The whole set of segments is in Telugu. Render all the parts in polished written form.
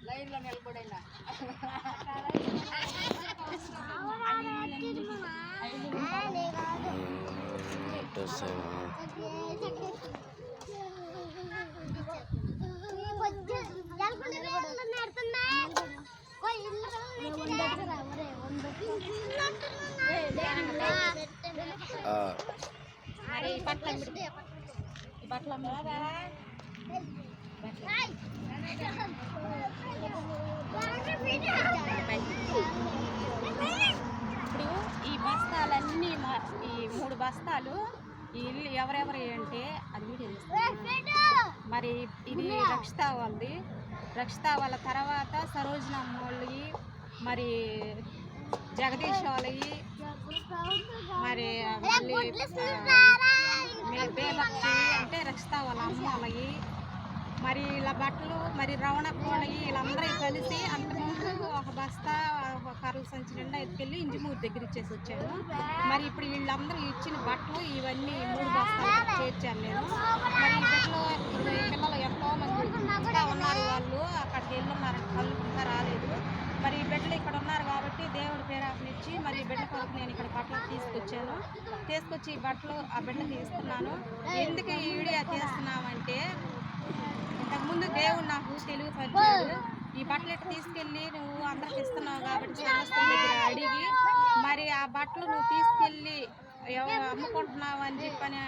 లైన్లో నిలబడైనా ఇప్పుడు ఈ బస్తాలన్నీ ఈ 3 బస్తాలు ఈ ఇల్లు ఎవరెవరు అంటే అది వీడియో మరి ఇది రక్షిత వాళ్ళది. రక్షిత వాళ్ళ తర్వాత సరోజనమ్మ వాళ్ళవి, మరి జగదీష్ వాళ్ళవి, మరి బేబక్కి అంటే రక్షిత వాళ్ళ అమ్మ వాళ్ళవి, మరి ఇలా బట్టలు మరి రవణకోళ్ళవి వీళ్ళందరూ కలిసి అంతకుముందు ఒక బస్తా ఒక కర్రల సంచి నిండా ఎత్తుకెళ్ళి ఇంజిమూరు దగ్గర ఇచ్చేసి వచ్చాను. మరి ఇప్పుడు వీళ్ళందరూ ఇచ్చిన బట్టలు ఇవన్నీ 3 బస్తాలు చేర్చాను నేను. మరి ఈ బిడ్డలు 20 పిల్లలు ఎంతో మంది ఇంకా ఉన్నారు, వాళ్ళు అక్కడికి వెళ్ళున్నారు, కళ్ళు ఇంకా రాలేదు. మరి ఈ బిడ్డలు ఇక్కడ ఉన్నారు కాబట్టి దేవుడి పేరాపనిచ్చి మరి ఈ బిడ్డ కొరకు నేను ఇక్కడ బట్టలు తీసుకొచ్చి ఈ బట్టలు ఆ బిడ్డకి ఇస్తున్నాను. ఎందుకు ఈ వీడియో తీస్తున్నామంటే ఇంతకుముందు దేవుడు నాకు తెలుగు పరిచాడు. ఈ బట్టలు ఎట్లా తీసుకెళ్ళి నువ్వు అందరికి ఇస్తున్నావు కాబట్టి సంస్థల దగ్గర అడిగి మరి ఆ బట్టలు నువ్వు తీసుకెళ్ళి అమ్ముకుంటున్నావు అని చెప్పని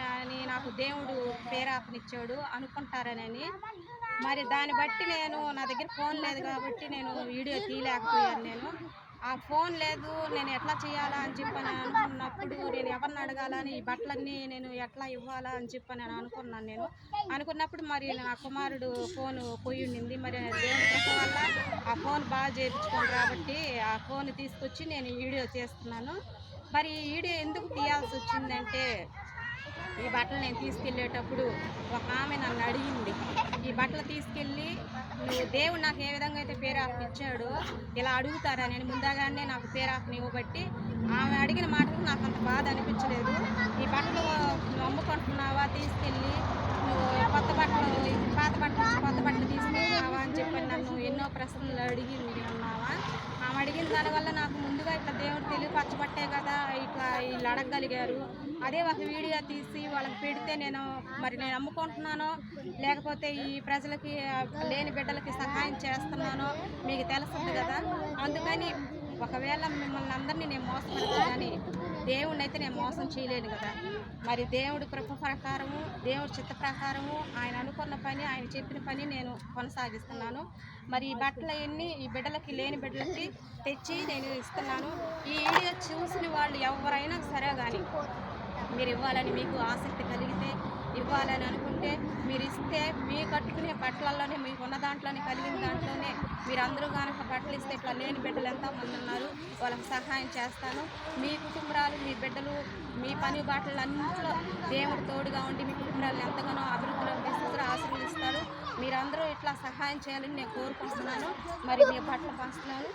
నాకు దేవుడు పేరాపనిచ్చాడు అనుకుంటారనని. మరి దాన్ని బట్టి నేను నా దగ్గర ఫోన్ లేదు కాబట్టి నేను వీడియో తీయలేకపోయాను. నేను ఆ ఫోన్ లేదు, నేను ఎట్లా చేయాలా అని చెప్పని అనుకున్నప్పుడు నేను ఎవరిని అడగాలని ఈ బట్టలన్నీ నేను ఎట్లా ఇవ్వాలా అని చెప్పని నేను అనుకున్నప్పుడు మరి నా కుమారుడు ఫోన్ పోయి ఉండింది. మరి దేవుని కృప వల్ల ఆ ఫోన్ బాగా చేయించుకోండి కాబట్టి ఆ ఫోన్ తీసుకొచ్చి నేను వీడియో చేస్తున్నాను. మరి ఈ వీడియో ఎందుకు తీయాల్సి వచ్చిందంటే ఈ బట్టలు నేను తీసుకెళ్ళేటప్పుడు ఒక ఆమె నన్ను అడిగింది, ఈ బట్టలు తీసుకెళ్ళి నువ్వు దేవుడు నాకు ఏ విధంగా అయితే పేరాపని ఇచ్చాడో ఇలా అడుగుతారా నేను ముందుగానే నాకు పేరాపని ఇవ్వబట్టి ఆమె అడిగిన మాటకు నాకు అంత బాధ అనిపించలేదు. ఈ బట్టలు నువ్వు అమ్ముకుంటున్నావా, తీసుకెళ్ళి నువ్వు పాత బట్టలు తీసుకెళ్ళినావా అని చెప్పి నన్ను ఎన్నో ప్రశ్నలు అడిగింది అన్నావా. ఆమె అడిగిన దానివల్ల నాకు ముందుగా ఇట్లా దేవుడు తెలియపరచబట్టే కదా ఇట్లా వీళ్ళు అడగగలిగారు. అదే ఒక వీడియో తీసి వాళ్ళకి పెడితే నేను అమ్ముకుంటున్నానో లేకపోతే ఈ ప్రజలకి లేని బిడ్డలకి సహాయం చేస్తున్నానో మీకు తెలుస్తుంది కదా. అందుకని ఒకవేళ మిమ్మల్ని అందరినీ నేను మోసపడతాను కానీ దేవుడిని అయితే నేను మోసం చేయలేను కదా. మరి దేవుడి కృప ప్రకారము దేవుడి చిత్త ప్రకారము ఆయన అనుకున్న పని ఆయన చెప్పిన పని నేను కొనసాగిస్తున్నాను. మరి ఈ బట్టలు అవన్నీ ఈ బిడ్డలకి లేని బిడ్డలకి తెచ్చి నేను ఇస్తున్నాను. ఈ వీడియో చూసిన వాళ్ళు ఎవరైనా సరే కానీ మీరు ఇవ్వాలని మీకు ఆసక్తి కలిగితే ఇవ్వాలని అనుకుంటే మీరు ఇస్తే మీ కట్టుకునే బట్టలలోనే మీకు ఉన్న దాంట్లోనే కలిగిన దాంట్లోనే మీరు అందరూ కనుక బట్టలు ఇస్తే ఇట్లా లేని బిడ్డలు ఎంతోమంది ఉన్నారు, వాళ్ళకి సహాయం చేస్తాను. మీ కుటుంబాలు మీ బిడ్డలు మీ పని బాటలు అన్నింటిలో దేవుడు తోడుగా ఉండి మీ కుటుంబాలను ఎంతగానో అభివృద్ధిలో తీసుకుని ఆశీర్వదిస్తాడు. మీరందరూ ఇట్లా సహాయం చేయాలని నేను కోరుకుంటున్నాను. మరి మీ బట్టలు పంచుతున్నాను.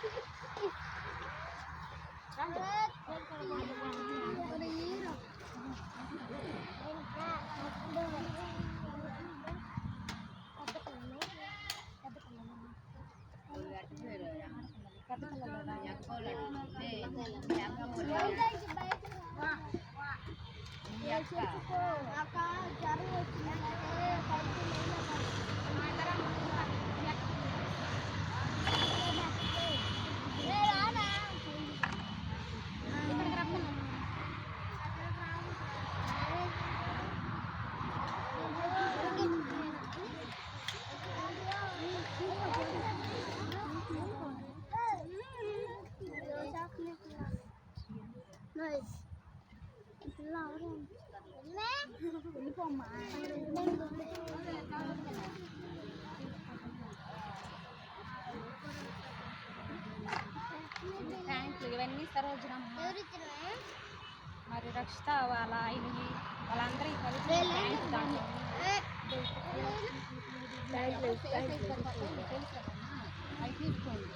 ఇవన్నీ సరోజనమ్మ మరి రక్షిత వాళ్ళ ఆయనవి వాళ్ళందరికీ కలిసి అవి తీసుకోండి.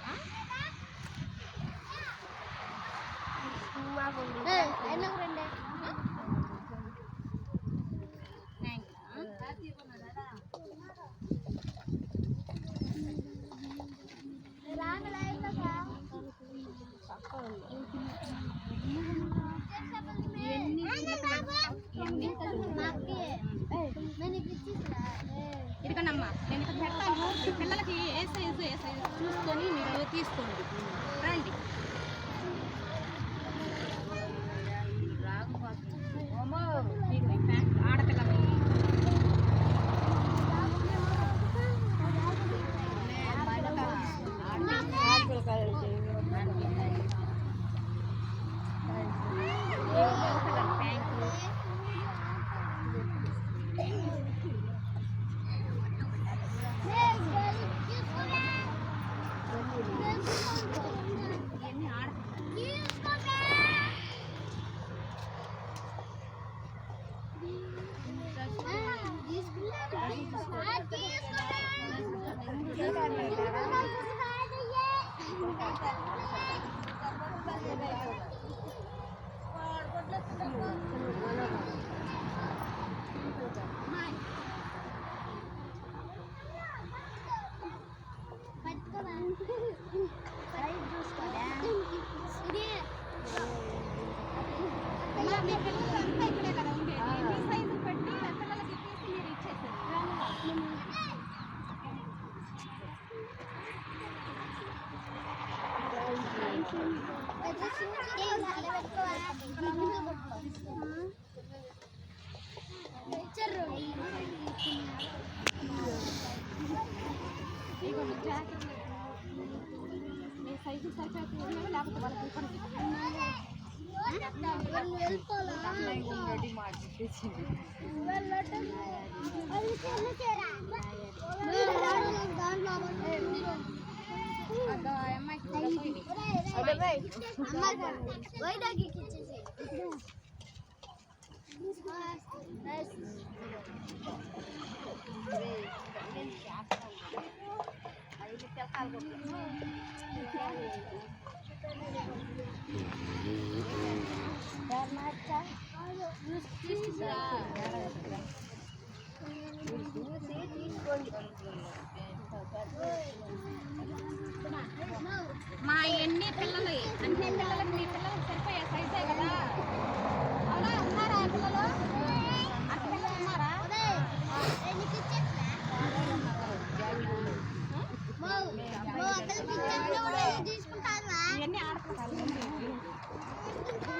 ఇదిగోనమ్మా నేను ఇక్కడ పెడతాను. పిల్లలకి ఏ సైజు చూసుకొని మీరు తీసుకోండి. రండి. ఆడపిల్లకి మీ పిల్లలంతా ఇక్కడే కదా ఉండేది. మీ సైజు పెట్టి పిల్లలకి తీసి మీరు ఇచ్చేసారు. మీ సైజు సరిపోతే లేకపోతే వాళ్ళకి ఇవ్వండి. మా ఎన్ని పిల్లలు